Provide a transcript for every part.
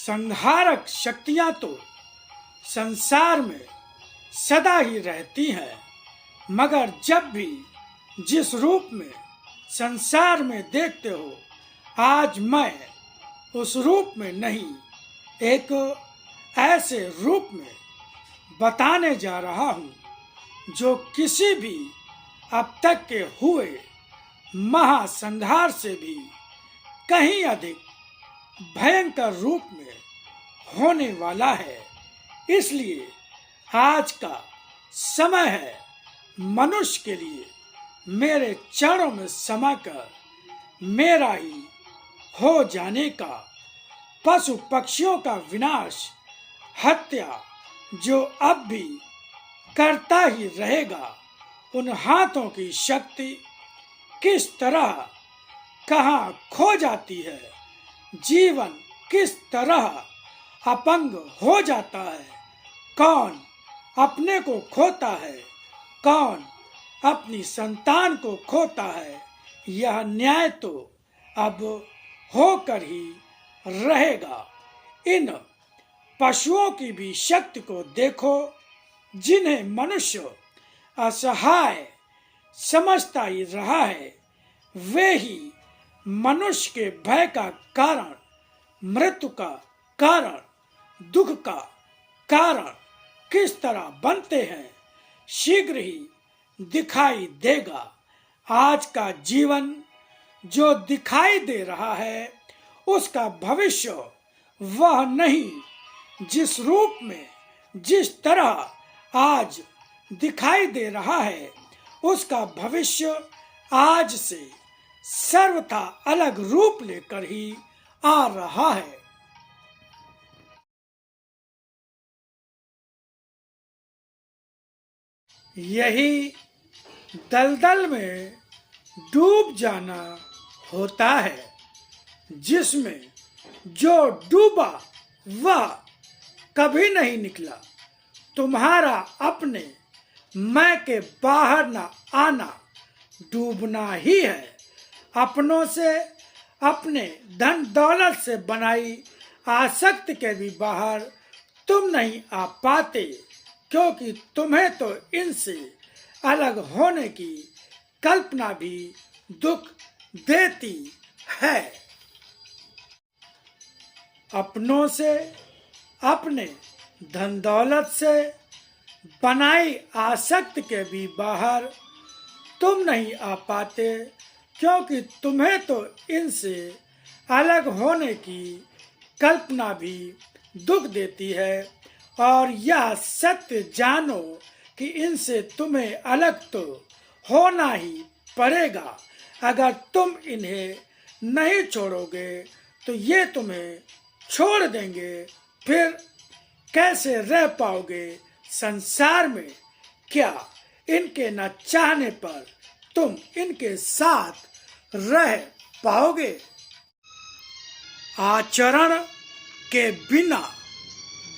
संहारक शक्तियां तो संसार में सदा ही रहती हैं, मगर जब भी जिस रूप में संसार में देखते हो, आज मैं उस रूप में नहीं, एक ऐसे रूप में बताने जा रहा हूँ जो किसी भी अब तक के हुए महासंहार से भी कहीं अधिक भयंकर रूप में होने वाला है। इसलिए आज का समय है मनुष्य के लिए मेरे चरणों में समाकर मेरा ही हो जाने का, पशु पक्षियों का विनाश, हत्या जो अब भी करता ही रहेगा, उन हाथों की शक्ति किस तरह कहाँ खो जाती है, जीवन किस तरह अपंग हो जाता है, कौन अपने को खोता है, कौन अपनी संतान को खोता है, यह न्याय तो अब होकर ही रहेगा। इन पशुओं की भी शक्ति को देखो, जिन्हें मनुष्य असहाय समझता ही रहा है, वे ही मनुष्य के भय का कारण, मृत्यु का कारण, दुख का कारण किस तरह बनते हैं, शीघ्र ही दिखाई देगा। आज का जीवन जो दिखाई दे रहा है, उसका भविष्य वह नहीं जिस रूप में, जिस तरह आज दिखाई दे रहा है, उसका भविष्य आज से सर्वथा अलग रूप लेकर ही आ रहा है। यही दलदल में डूब जाना होता है, जिसमें जो डूबा वह कभी नहीं निकला। तुम्हारा अपने मैं के बाहर न आना डूबना ही है। अपनों से, अपने धन दौलत से बनाई आसक्ति के भी बाहर तुम नहीं आ पाते, क्योंकि तुम्हें तो इनसे अलग होने की कल्पना भी दुख देती है। अपनों से, अपने धन दौलत से बनाई आसक्ति के भी बाहर तुम नहीं आ पाते, क्योंकि तुम्हें तो इनसे अलग होने की कल्पना भी दुख देती है। और यह सत्य जानो कि इनसे तुम्हें अलग तो होना ही पड़ेगा। अगर तुम इन्हें नहीं छोड़ोगे तो ये तुम्हें छोड़ देंगे, फिर कैसे रह पाओगे संसार में? क्या इनके न चाहने पर तुम इनके साथ रह पाओगे? आचरण के बिना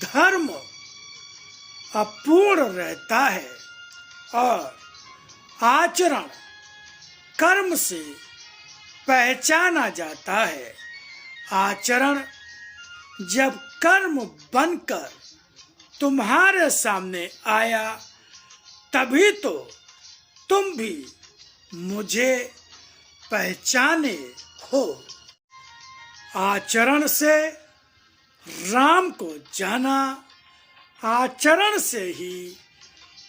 धर्म अपूर्ण रहता है और आचरण कर्म से पहचाना जाता है। आचरण जब कर्म बनकर तुम्हारे सामने आया, तभी तो तुम भी मुझे पहचाने हो। आचरण से राम को जाना, आचरण से ही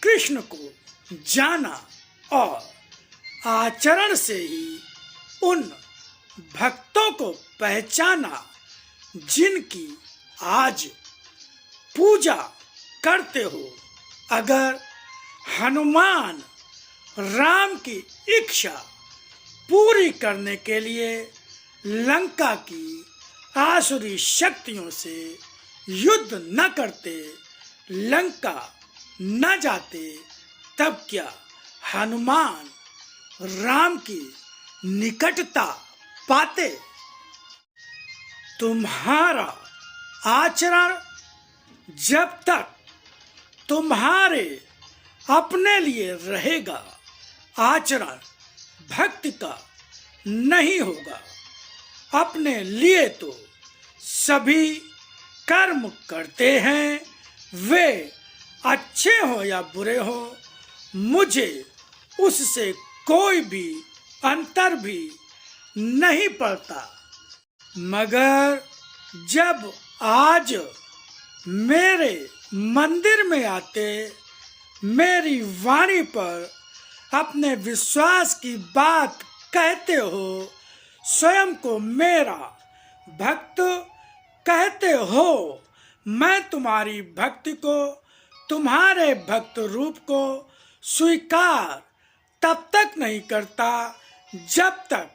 कृष्ण को जाना और आचरण से ही उन भक्तों को पहचाना जिनकी आज पूजा करते हो। अगर हनुमान राम की इच्छा पूरी करने के लिए लंका की आसुरी शक्तियों से युद्ध न करते, लंका न जाते, तब क्या हनुमान राम की निकटता पाते? तुम्हारा आचरण जब तक तुम्हारे अपने लिए रहेगा, आचरण भक्ति का नहीं होगा। अपने लिए तो सभी कर्म करते हैं वे अच्छे हो या बुरे हो, मुझे उससे कोई भी अंतर भी नहीं पड़ता। मगर जब आज मेरे मंदिर में आते मेरी वाणी पर अपने विश्वास की बात कहते हो, स्वयं को मेरा भक्त कहते हो, मैं तुम्हारी भक्ति को, तुम्हारे भक्त रूप को स्वीकार तब तक नहीं करता जब तक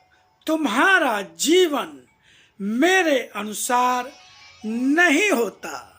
तुम्हारा जीवन मेरे अनुसार नहीं होता।